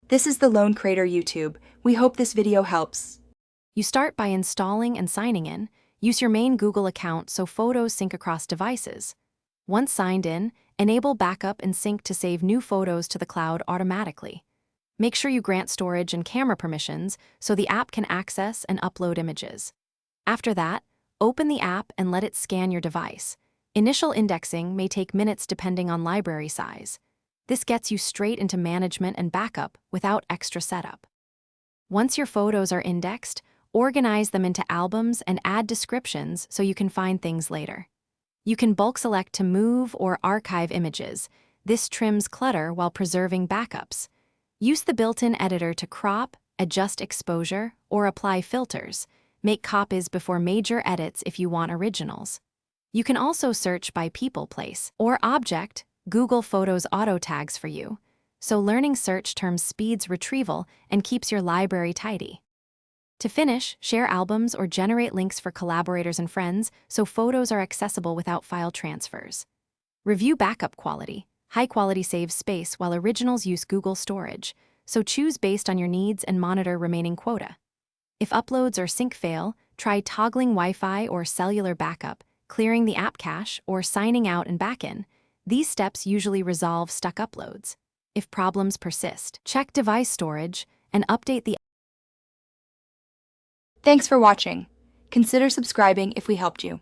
This is the Lone Creator YouTube. We hope this video helps. You start by installing and signing in. Use your main Google account so photos sync across devices. Once signed in, enable backup and sync to save new photos to the cloud automatically. Make sure you grant storage and camera permissions so the app can access and upload images. After that, open the app and let it scan your device. Initial indexing may take minutes depending on library size. This gets you straight into management and backup without extra setup. Once your photos are indexed, organize them into albums and add descriptions so you can find things later. You can bulk select to move or archive images. This trims clutter while preserving backups. Use the built-in editor to crop, adjust exposure, or apply filters. Make copies before major edits if you want originals. You can also search by people, place, or object. Google Photos auto tags for you, so learning search terms speeds retrieval and keeps your library tidy. To finish, share albums or generate links for collaborators and friends so photos are accessible without file transfers. Review backup quality. High quality saves space while originals use Google storage, so choose based on your needs and monitor remaining quota. If uploads or sync fail, try toggling Wi-Fi or cellular backup, clearing the app cache, or signing out and back in. These steps usually resolve stuck uploads. If problems persist, check device storage and update the. Thanks for watching. Consider subscribing if we helped you.